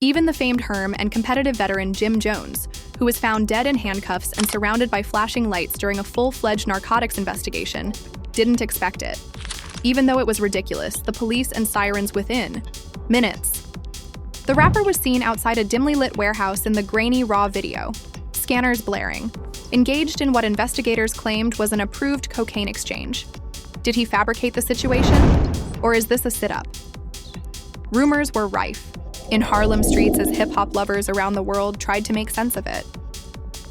Even the famed Herm and competitive veteran Jim Jones, who was found dead in handcuffs and surrounded by flashing lights during a full-fledged narcotics investigation, didn't expect it. Even though it was ridiculous, the police and sirens within minutes. The rapper was seen outside a dimly lit warehouse in the grainy, raw video, scanners blaring, engaged in what investigators claimed was an approved cocaine exchange. Did he fabricate the situation? Or is this a sit-up? Rumors were rife in Harlem streets as hip-hop lovers around the world tried to make sense of it.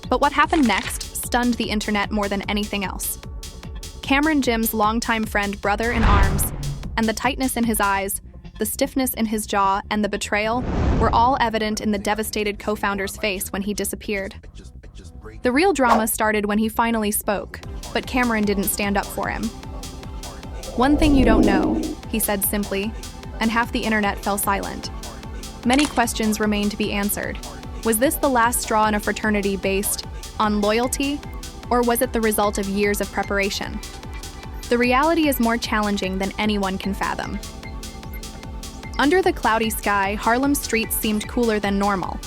But what happened next stunned the internet more than anything else. Cameron Jim's longtime friend, brother in arms, and the tightness in his eyes, the stiffness in his jaw, and the betrayal were all evident in the devastated co-founder's face when he disappeared. The real drama started when he finally spoke, but Cameron didn't stand up for him. "One thing you don't know," he said simply, and half the internet fell silent. Many questions remain to be answered. Was this the last straw in a fraternity based on loyalty, or was it the result of years of preparation? The reality is more challenging than anyone can fathom. Under the cloudy sky, Harlem's streets seemed cooler than normal.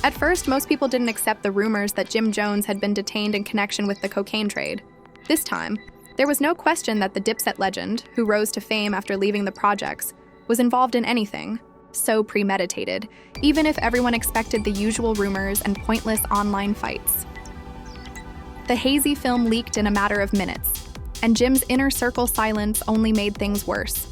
At first, most people didn't accept the rumors that Jim Jones had been detained in connection with the cocaine trade. This time, there was no question that the Dipset legend, who rose to fame after leaving the projects, was involved in anything so premeditated, even if everyone expected the usual rumors and pointless online fights. The hazy film leaked in a matter of minutes, and Jim's inner circle silence only made things worse.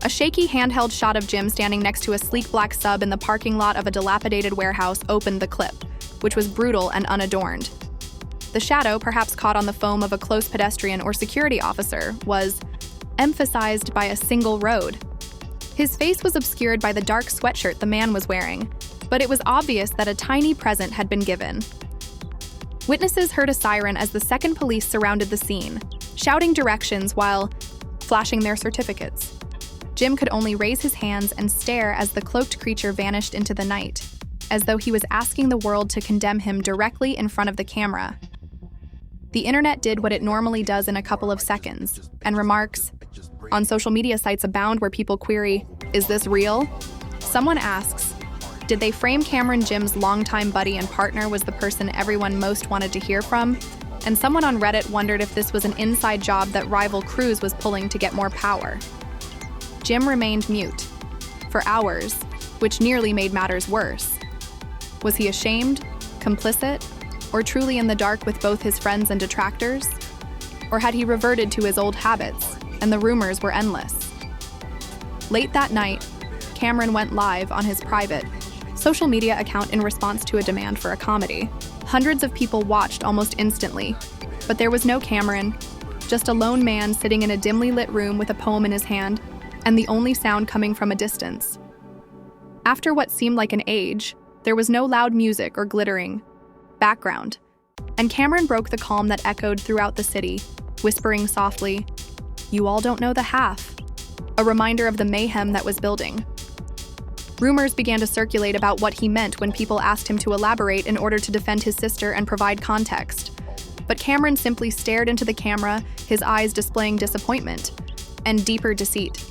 A shaky handheld shot of Jim standing next to a sleek black sub in the parking lot of a dilapidated warehouse opened the clip, which was brutal and unadorned. The shadow, perhaps caught on the foam of a close pedestrian or security officer, was emphasized by a single road. His face was obscured by the dark sweatshirt the man was wearing, but it was obvious that a tiny present had been given. Witnesses heard a siren as the second police surrounded the scene, shouting directions while flashing their certificates. Jim could only raise his hands and stare as the cloaked creature vanished into the night, as though he was asking the world to condemn him directly in front of the camera. The internet did what it normally does in a couple of seconds, and remarks on social media sites abound where people query, "Is this real?" Someone asks, did they frame Cameron Jim's longtime buddy and partner was the person everyone most wanted to hear from? And someone on Reddit wondered if this was an inside job that rival Cruz was pulling to get more power. Jim remained mute for hours, which nearly made matters worse. Was he ashamed, complicit, or truly in the dark with both his friends and detractors? Or had he reverted to his old habits, and the rumors were endless? Late that night, Cameron went live on his private social media account in response to a demand for a comedy. Hundreds of people watched almost instantly, but there was no Cameron, just a lone man sitting in a dimly lit room with a poem in his hand, and the only sound coming from a distance. After what seemed like an age, there was no loud music or glittering background, and Cameron broke the calm that echoed throughout the city, whispering softly, "You all don't know the half," a reminder of the mayhem that was building. Rumors began to circulate about what he meant when people asked him to elaborate in order to defend his sister and provide context. But Cameron simply stared into the camera, his eyes displaying disappointment and deeper deceit.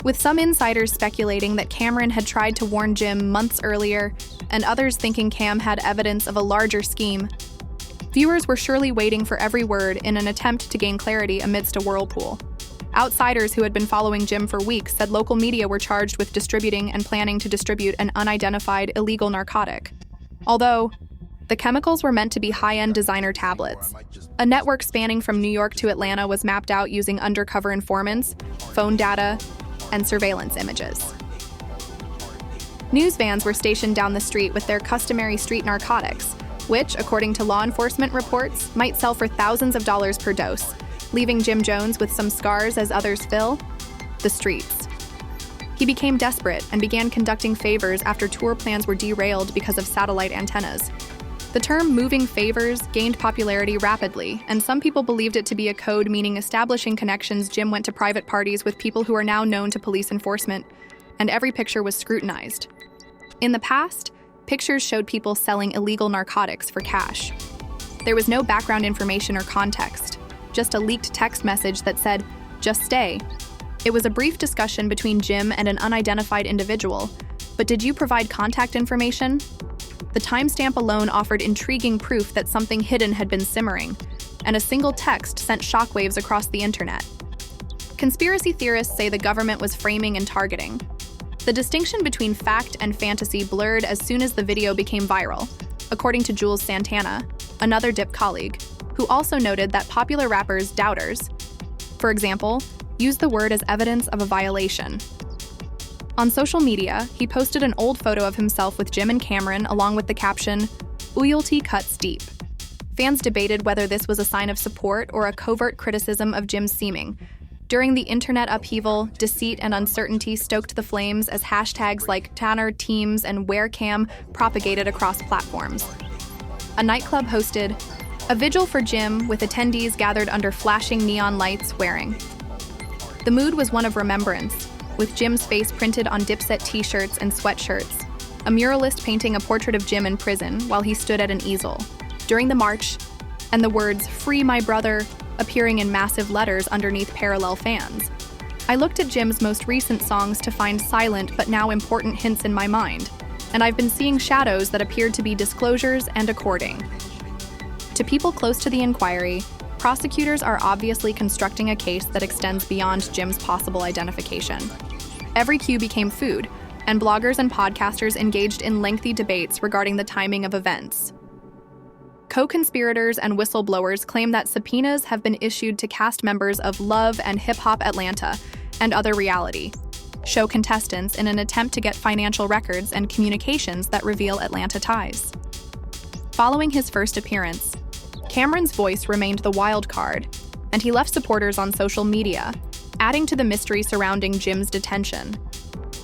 With some insiders speculating that Cameron had tried to warn Jim months earlier, and others thinking Cam had evidence of a larger scheme, viewers were surely waiting for every word in an attempt to gain clarity amidst a whirlpool. Outsiders who had been following Jim for weeks said local media were charged with distributing and planning to distribute an unidentified illegal narcotic. Although, the chemicals were meant to be high-end designer tablets. A network spanning from New York to Atlanta was mapped out using undercover informants, phone data, and surveillance images. News vans were stationed down the street with their customary street narcotics, which, according to law enforcement reports, might sell for thousands of dollars per dose, leaving Jim Jones with some scars as others fill the streets. He became desperate and began conducting favors after tour plans were derailed because of satellite antennas. The term moving favors gained popularity rapidly, and some people believed it to be a code meaning establishing connections. Jim went to private parties with people who are now known to police enforcement, and every picture was scrutinized. In the past, pictures showed people selling illegal narcotics for cash. There was no background information or context, just a leaked text message that said, "Just stay." It was a brief discussion between Jim and an unidentified individual, But did you provide contact information? The timestamp alone offered intriguing proof that something hidden had been simmering, and a single text sent shockwaves across the internet. Conspiracy theorists say the government was framing and targeting. The distinction between fact and fantasy blurred as soon as the video became viral, according to Jules Santana, another DIP colleague, who also noted that popular rappers' doubters, for example, used the word as evidence of a violation. On social media, he posted an old photo of himself with Jim and Cameron along with the caption, "Loyalty cuts deep." Fans debated whether this was a sign of support or a covert criticism of Jim's seeming. During the internet upheaval, deceit and uncertainty stoked the flames as hashtags like Tanner, Teams, and WhereCam propagated across platforms. A nightclub hosted a vigil for Jim with attendees gathered under flashing neon lights swearing. The mood was one of remembrance, with Jim's face printed on Dipset t-shirts and sweatshirts, a muralist painting a portrait of Jim in prison while he stood at an easel. During the march, and the words, "Free my brother," appearing in massive letters underneath parallel fans. I looked at Jim's most recent songs to find silent but now important hints in my mind, and I've been seeing shadows that appeared to be disclosures and according. To people close to the inquiry, prosecutors are obviously constructing a case that extends beyond Jim's possible identification. Every cue became food, and bloggers and podcasters engaged in lengthy debates regarding the timing of events. Co-conspirators and whistleblowers claim that subpoenas have been issued to cast members of Love and Hip Hop Atlanta and other reality show contestants in an attempt to get financial records and communications that reveal Atlanta ties. Following his first appearance, Cameron's voice remained the wild card, and he left supporters on social media, adding to the mystery surrounding Jim's detention.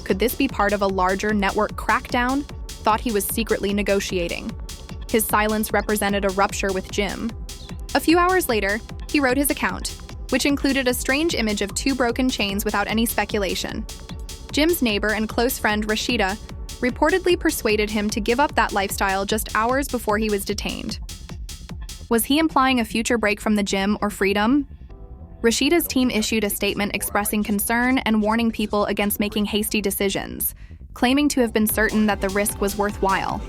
Could this be part of a larger network crackdown? Thought he was secretly negotiating. His silence represented a rupture with Jim. A few hours later, he wrote his account, which included a strange image of two broken chains without any speculation. Jim's neighbor and close friend Rashida reportedly persuaded him to give up that lifestyle just hours before he was detained. Was he implying a future break from the gym or freedom? Rashida's team issued a statement expressing concern and warning people against making hasty decisions, claiming to have been certain that the risk was worthwhile.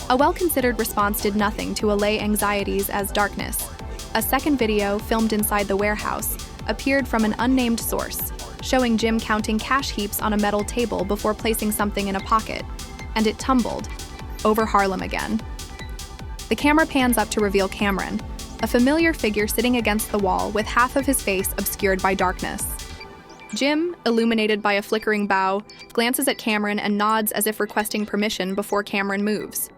A well-considered response did nothing to allay anxieties as darkness. A second video, filmed inside the warehouse, appeared from an unnamed source, showing Jim counting cash heaps on a metal table before placing something in a pocket, and it tumbled, over Harlem again. The camera pans up to reveal Cameron, a familiar figure sitting against the wall with half of his face obscured by darkness. Jim, illuminated by a flickering bow, glances at Cameron and nods as if requesting permission before Cameron moves.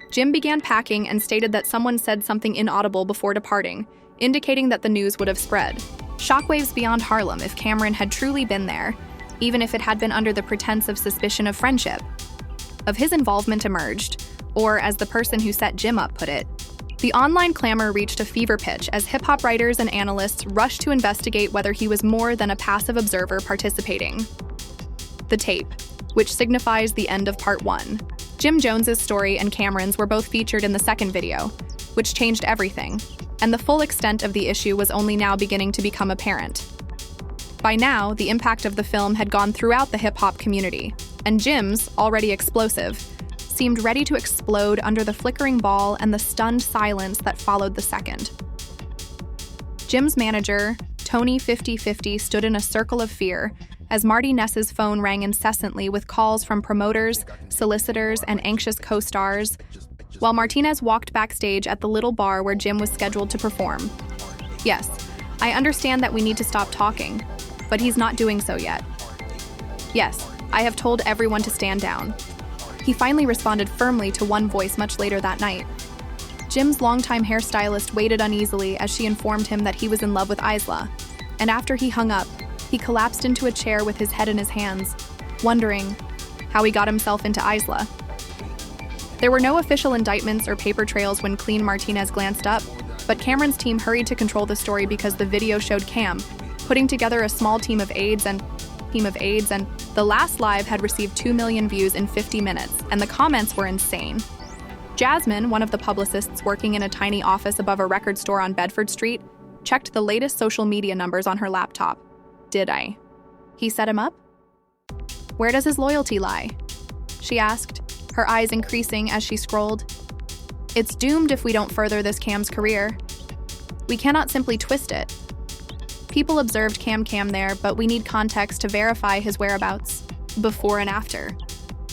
Jim began packing and stated that someone said something inaudible before departing, indicating that the news would have spread. Shockwaves beyond Harlem if Cameron had truly been there, even if it had been under the pretense of suspicion of friendship. Of his involvement emerged, or as the person who set Jim up put it, the online clamor reached a fever pitch as hip-hop writers and analysts rushed to investigate whether he was more than a passive observer participating. The tape, which signifies the end of part 1. Jim Jones's story and Cameron's were both featured in the second video, which changed everything, and the full extent of the issue was only now beginning to become apparent. By now, the impact of the film had gone throughout the hip-hop community, and Jim's, already explosive, seemed ready to explode under the flickering ball and the stunned silence that followed the second. Jim's manager, Tony 5050, stood in a circle of fear as Marty Ness's phone rang incessantly with calls from promoters, solicitors, and anxious co-stars, while Martinez walked backstage at the little bar where Jim was scheduled to perform. Yes, I understand that we need to stop talking, but he's not doing so yet. Yes, I have told everyone to stand down. He finally responded firmly to one voice much later that night. Jim's longtime hairstylist waited uneasily as she informed him that he was in love with Isla, and after he hung up, he collapsed into a chair with his head in his hands, wondering how he got himself into Isla. There were no official indictments or paper trails when Clean Martinez glanced up, but Cameron's team hurried to control the story because the video showed Cam putting together a small team of aides and the last live had received 2 million views in 50 minutes, and the comments were insane. Jasmine, one of the publicists working in a tiny office above a record store on Bedford Street, checked the latest social media numbers on her laptop. Did I? He set him up? Where does his loyalty lie? she asked, her eyes increasing as she scrolled. It's doomed if we don't further this Cam's career. We cannot simply twist it. People observed Cam there, but we need context to verify his whereabouts, before and after.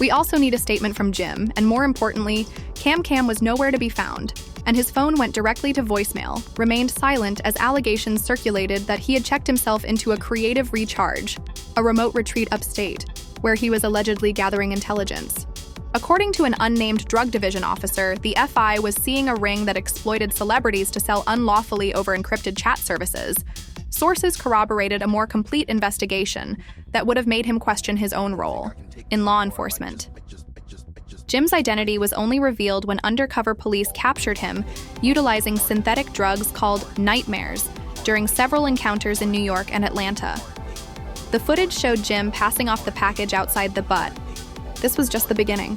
We also need a statement from Jim, and more importantly, Cam was nowhere to be found, and his phone went directly to voicemail, remained silent as allegations circulated that he had checked himself into a creative recharge, a remote retreat upstate, where he was allegedly gathering intelligence. According to an unnamed drug division officer, the FI was seeing a ring that exploited celebrities to sell unlawfully over encrypted chat services. Sources corroborated a more complete investigation that would have made him question his own role in law enforcement. Jim's identity was only revealed when undercover police captured him utilizing synthetic drugs called nightmares during several encounters in New York and Atlanta. The footage showed Jim passing off the package outside the butt. This was just the beginning.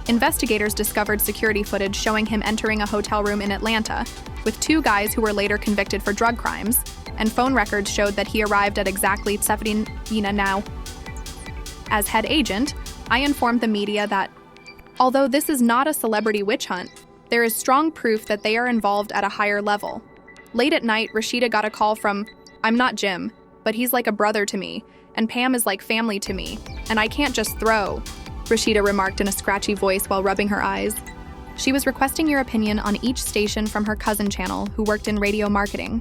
Investigators discovered security footage showing him entering a hotel room in Atlanta with two guys who were later convicted for drug crimes, and phone records showed that he arrived at exactly 17 now. As head agent, I informed the media that, although this is not a celebrity witch hunt, there is strong proof that they are involved at a higher level. Late at night, Rashida got a call from, I'm not Jim, but he's like a brother to me, and Pam is like family to me, and I can't just throw, Rashida remarked in a scratchy voice while rubbing her eyes. She was requesting your opinion on each station from her cousin channel, who worked in radio marketing.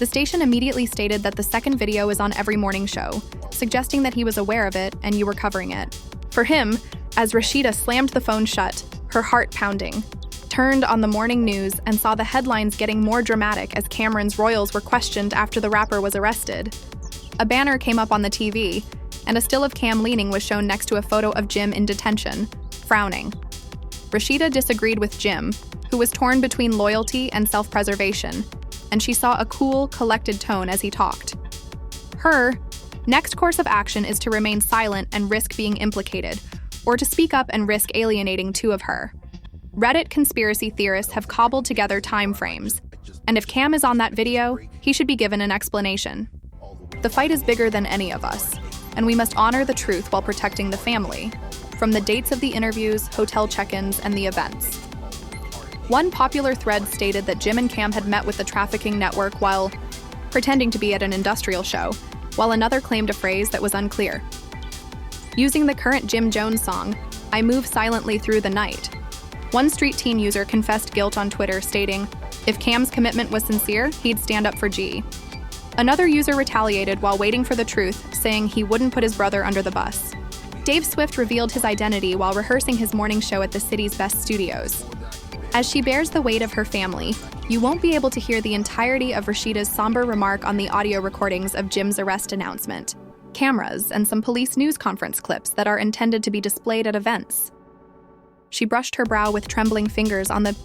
The station immediately stated that the second video is on every morning show, suggesting that he was aware of it and you were covering it. For him, as Rashida slammed the phone shut, her heart pounding, turned on the morning news and saw the headlines getting more dramatic as Cameron's royals were questioned after the rapper was arrested. A banner came up on the TV, and a still of Cam leaning was shown next to a photo of Jim in detention, frowning. Rashida disagreed with Jim, who was torn between loyalty and self-preservation, and she saw a cool, collected tone as he talked. Her next course of action is to remain silent and risk being implicated, or to speak up and risk alienating two of her. Reddit conspiracy theorists have cobbled together time frames, and if Cam is on that video, he should be given an explanation. The fight is bigger than any of us, and we must honor the truth while protecting the family, from the dates of the interviews, hotel check-ins, and the events. One popular thread stated that Jim and Cam had met with the trafficking network while pretending to be at an industrial show, while another claimed a phrase that was unclear. Using the current Jim Jones song, I Move Silently Through the Night, one street team user confessed guilt on Twitter, stating, if Cam's commitment was sincere, he'd stand up for G. Another user retaliated while waiting for the truth, saying he wouldn't put his brother under the bus. Dave Swift revealed his identity while rehearsing his morning show at the city's best studios. As she bears the weight of her family, you won't be able to hear the entirety of Rashida's somber remark on the audio recordings of Jim's arrest announcement, cameras, and some police news conference clips that are intended to be displayed at events. She brushed her brow with trembling fingers on the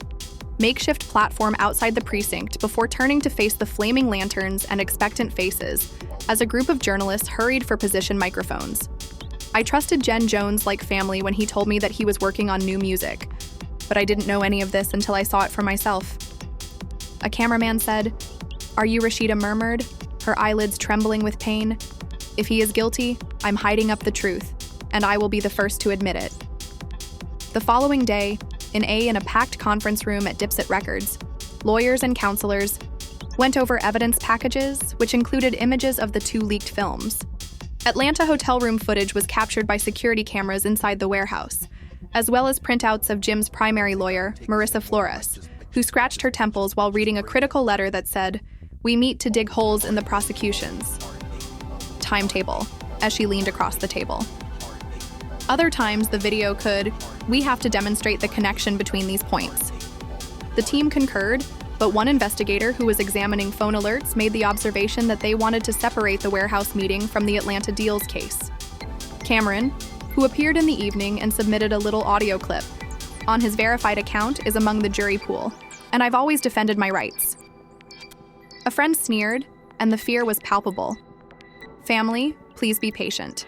makeshift platform outside the precinct before turning to face the flaming lanterns and expectant faces as a group of journalists hurried for position microphones. I trusted Jen Jones like family when he told me that he was working on new music, but I didn't know any of this until I saw it for myself. A cameraman said, "Are you?" Rashida murmured, her eyelids trembling with pain. "If he is guilty, I'm hiding up the truth, and I will be the first to admit it." The following day, in a packed conference room at Dipset Records, lawyers and counselors went over evidence packages, which included images of the two leaked films. Atlanta hotel room footage was captured by security cameras inside the warehouse, as well as printouts of Jim's primary lawyer, Marissa Flores, who scratched her temples while reading a critical letter that said, "We meet to dig holes in the prosecution's timetable," as she leaned across the table. Other times, the video could, "We have to demonstrate the connection between these points." The team concurred, but one investigator who was examining phone alerts made the observation that they wanted to separate the warehouse meeting from the Atlanta Deals case. Cameron, who appeared in the evening and submitted a little audio clip on his verified account, is among the jury pool, and I've always defended my rights. A friend sneered, and the fear was palpable. Family, please be patient.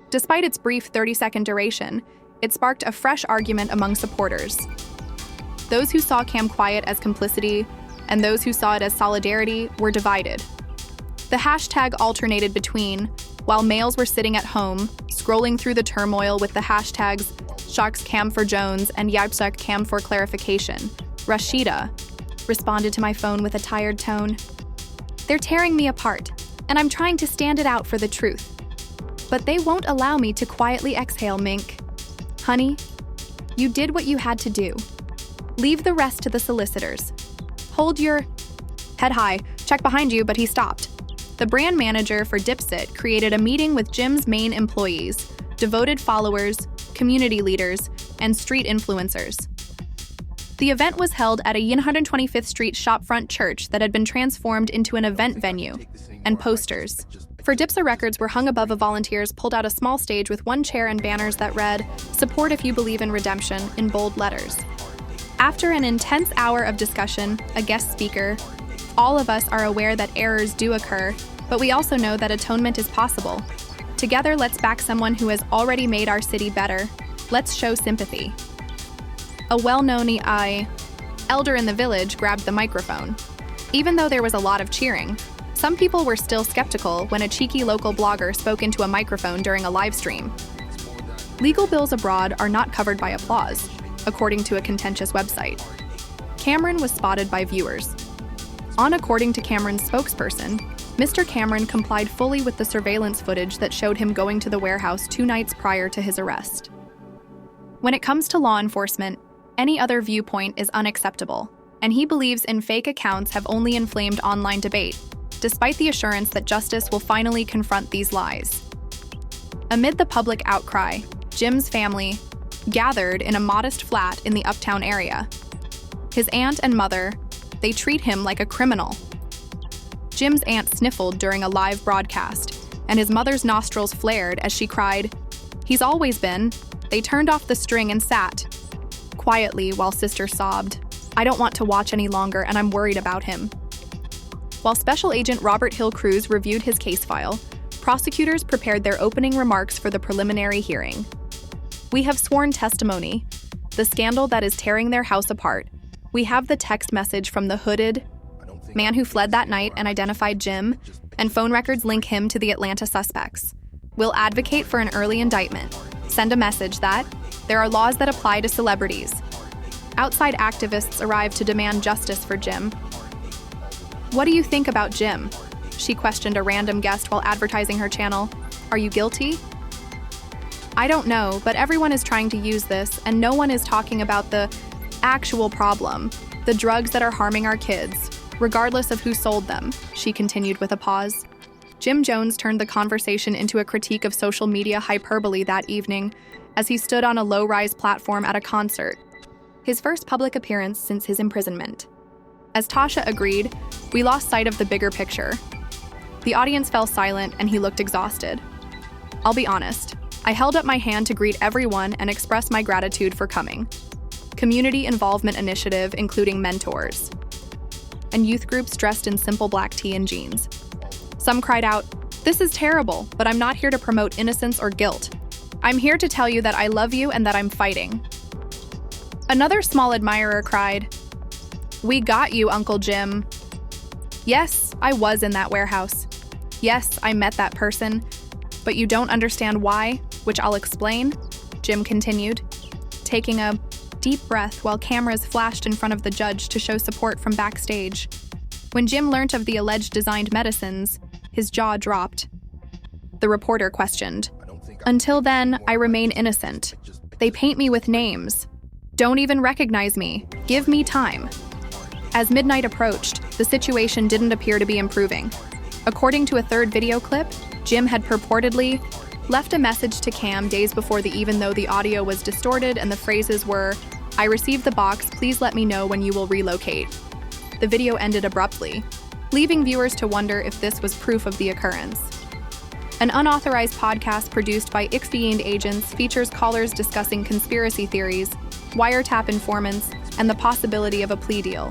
Despite its brief 30-second duration, it sparked a fresh argument among supporters. Those who saw Cam Quiet as complicity and those who saw it as solidarity were divided. The hashtag alternated between while males were sitting at home, scrolling through the turmoil with the hashtags #SharksCam4Jones and #YabsukCam4Clarification. Rashida responded to my phone with a tired tone. They're tearing me apart, and I'm trying to stand it out for the truth. But they won't allow me to quietly exhale, Mink. Honey, you did what you had to do. Leave the rest to the solicitors. Hold your head high. Check behind you, but he stopped. The brand manager for Dipset created a meeting with Jim's main employees, devoted followers, community leaders, and street influencers. The event was held at a 125th Street shopfront church that had been transformed into an event venue, and posters for Dipset records were hung above. Volunteers pulled out a small stage with one chair and banners that read, "Support if you believe in redemption," in bold letters. After an intense hour of discussion, a guest speaker, all of us are aware that errors do occur, but we also know that atonement is possible. Together, let's back someone who has already made our city better. Let's show sympathy. A well-known elder in the village grabbed the microphone. Even though there was a lot of cheering, some people were still skeptical when a cheeky local blogger spoke into a microphone during a live stream. Legal bills abroad are not covered by applause, according to a contentious website. Cameron was spotted by viewers. According to Cameron's spokesperson, Mr. Cameron complied fully with the surveillance footage that showed him going to the warehouse 2 nights prior to his arrest. When it comes to law enforcement, any other viewpoint is unacceptable, and he believes in fake accounts have only inflamed online debate, despite the assurance that justice will finally confront these lies. Amid the public outcry, Jim's family gathered in a modest flat in the Uptown area. His aunt and mother, they treat him like a criminal. Jim's aunt sniffled during a live broadcast, and his mother's nostrils flared as she cried, "He's always been." They turned off the string and sat quietly while sister sobbed, "I don't want to watch any longer, and I'm worried about him." While Special Agent Robert Hill Cruz reviewed his case file, prosecutors prepared their opening remarks for the preliminary hearing. "We have sworn testimony. The scandal that is tearing their house apart. We have the text message from the hooded man who fled that night and identified Jim, and phone records link him to the Atlanta suspects. We'll advocate for an early indictment. Send a message that there are laws that apply to celebrities." Outside activists arrived to demand justice for Jim. "What do you think about Jim?" she questioned a random guest while advertising her channel. "Are you guilty?" "I don't know, but everyone is trying to use this, and no one is talking about the actual problem, the drugs that are harming our kids, regardless of who sold them," she continued with a pause. Jim Jones turned the conversation into a critique of social media hyperbole that evening as he stood on a low-rise platform at a concert, his first public appearance since his imprisonment. As Tasha agreed, we lost sight of the bigger picture. The audience fell silent and he looked exhausted. "I'll be honest, I held up my hand to greet everyone and express my gratitude for coming. Community involvement initiative, including mentors, and youth groups dressed in simple black tee and jeans. Some cried out, 'This is terrible, but I'm not here to promote innocence or guilt. I'm here to tell you that I love you and that I'm fighting.' Another small admirer cried, 'We got you, Uncle Jim.' Yes, I was in that warehouse. Yes, I met that person. But you don't understand why, which I'll explain," Jim continued, taking a deep breath while cameras flashed in front of the judge to show support from backstage. When Jim learnt of the alleged designed medicines, his jaw dropped. The reporter questioned, "Until then, I remain innocent. They paint me with names. Don't even recognize me. Give me time." As midnight approached, the situation didn't appear to be improving. According to a third video clip, Jim had purportedly left a message to Cam days before even though the audio was distorted and the phrases were, "I received the box, please let me know when you will relocate." The video ended abruptly, leaving viewers to wonder if this was proof of the occurrence. An unauthorized podcast produced by Ixfiend agents features callers discussing conspiracy theories, wiretap informants, and the possibility of a plea deal.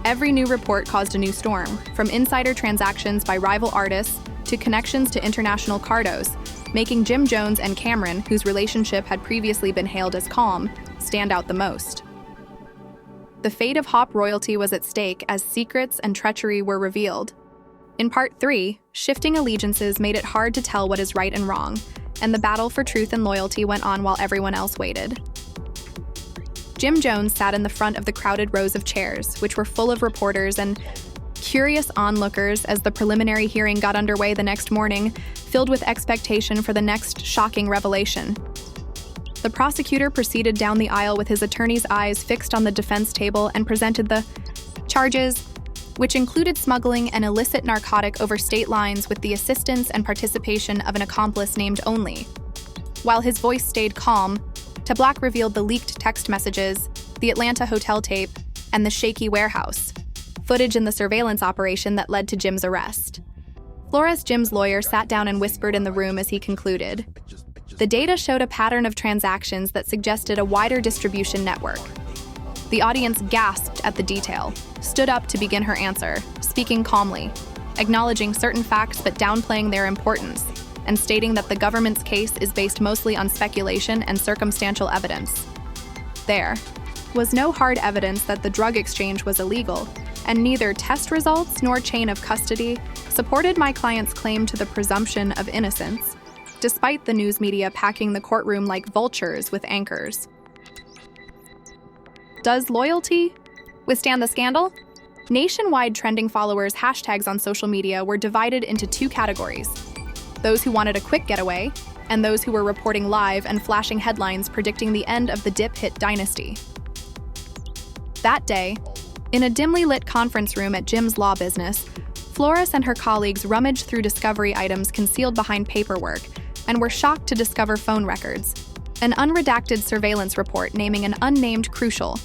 Every new report caused a new storm, from insider transactions by rival artists to connections to international cardos, making Jim Jones and Cameron, whose relationship had previously been hailed as calm, stand out the most. The fate of Hop royalty was at stake as secrets and treachery were revealed. In Part 3, shifting allegiances made it hard to tell what is right and wrong, and the battle for truth and loyalty went on while everyone else waited. Jim Jones sat in the front of the crowded rows of chairs, which were full of reporters and curious onlookers as the preliminary hearing got underway the next morning, filled with expectation for the next shocking revelation. The prosecutor proceeded down the aisle with his attorney's eyes fixed on the defense table and presented the charges, which included smuggling an illicit narcotic over state lines with the assistance and participation of an accomplice named Only. While his voice stayed calm, Black revealed the leaked text messages, the Atlanta hotel tape, and the shaky warehouse, footage in the surveillance operation that led to Jim's arrest. Flores, Jim's lawyer, sat down and whispered in the room as he concluded. The data showed a pattern of transactions that suggested a wider distribution network. The audience gasped at the detail, stood up to begin her answer, speaking calmly, acknowledging certain facts but downplaying their importance, and stating that the government's case is based mostly on speculation and circumstantial evidence. There was no hard evidence that the drug exchange was illegal, and neither test results nor chain of custody supported my client's claim to the presumption of innocence, despite the news media packing the courtroom like vultures with anchors. Does loyalty withstand the scandal? Nationwide trending followers' hashtags on social media were divided into two categories: those who wanted a quick getaway, and those who were reporting live and flashing headlines predicting the end of the dip hit dynasty. That day, in a dimly lit conference room at Jim's law business, Flores and her colleagues rummaged through discovery items concealed behind paperwork and were shocked to discover phone records. An unredacted surveillance report naming an unnamed crucial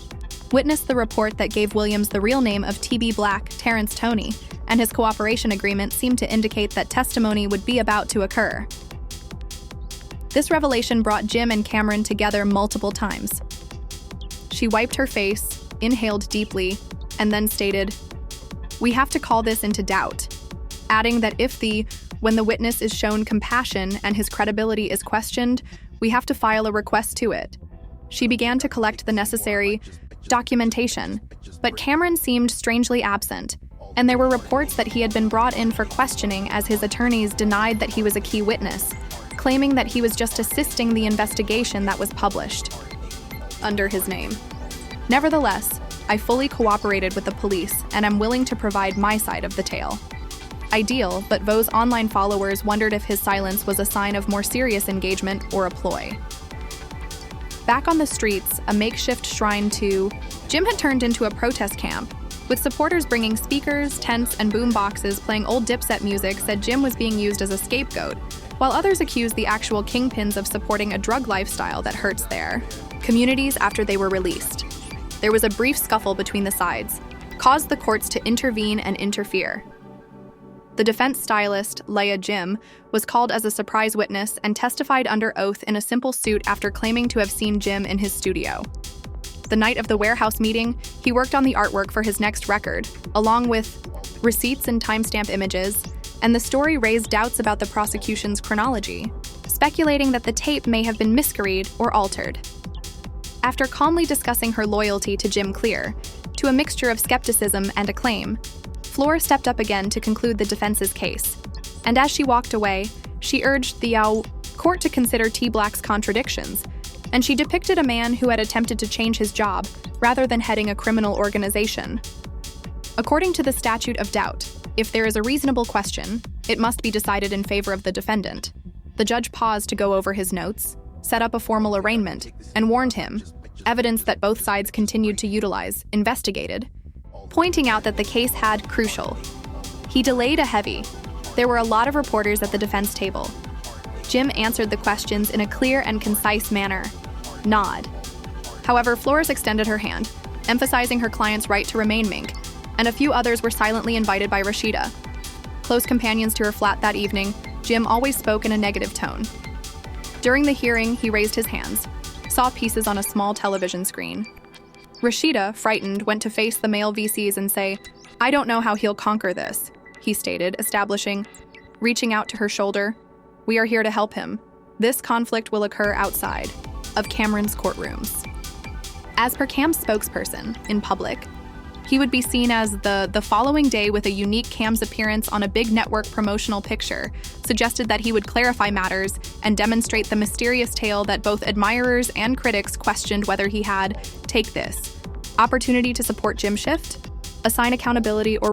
witnessed the report that gave Williams the real name of T.B. Black, Terrence Toney, and his cooperation agreement seemed to indicate that testimony would be about to occur. This revelation brought Jim and Cameron together multiple times. She wiped her face, inhaled deeply, and then stated, "We have to call this into doubt," adding that when the witness is shown compassion and his credibility is questioned, we have to file a request to it. She began to collect the necessary documentation, but Cameron seemed strangely absent, and there were reports that he had been brought in for questioning as his attorneys denied that he was a key witness, claiming that he was just assisting the investigation that was published under his name. Nevertheless, I fully cooperated with the police and am willing to provide my side of the tale. Ideal, but Vo's online followers wondered if his silence was a sign of more serious engagement or a ploy. Back on the streets, a makeshift shrine to Jim had turned into a protest camp, with supporters bringing speakers, tents, and boom boxes playing old Dipset music said Jim was being used as a scapegoat, while others accused the actual kingpins of supporting a drug lifestyle that hurts their communities after they were released. There was a brief scuffle between the sides, caused the courts to intervene and interfere. The defense stylist, Leah Jim, was called as a surprise witness and testified under oath in a simple suit after claiming to have seen Jim in his studio. The night of the warehouse meeting, he worked on the artwork for his next record, along with receipts and timestamp images, and the story raised doubts about the prosecution's chronology, speculating that the tape may have been miscarried or altered. After calmly discussing her loyalty to Jim Clear, to a mixture of skepticism and acclaim, Flora stepped up again to conclude the defense's case, and as she walked away, she urged the court to consider T. Black's contradictions, and she depicted a man who had attempted to change his job rather than heading a criminal organization. According to the statute of doubt, if there is a reasonable question, it must be decided in favor of the defendant. The judge paused to go over his notes, set up a formal arraignment, and warned him, evidence that both sides continued to utilize, investigated, pointing out that the case had crucial. He delayed a heavy. There were a lot of reporters at the defense table. Jim answered the questions in a clear and concise manner. Nod. However, Flores extended her hand, emphasizing her client's right to remain mink, and a few others were silently invited by Rashida. Close companions to her flat that evening, Jim always spoke in a negative tone. During the hearing, he raised his hands, saw pieces on a small television screen. Rashida, frightened, went to face the male VCs and say, "I don't know how he'll conquer this," he stated, reaching out to her shoulder. "We are here to help him. This conflict will occur outside of Cameron's courtrooms." As per Cam's spokesperson, in public, He would be seen as the following day with a unique Cam's appearance on a big network promotional picture, suggested that he would clarify matters and demonstrate the mysterious tale that both admirers and critics questioned whether he had, take this, opportunity to support Jim shift, assign accountability, or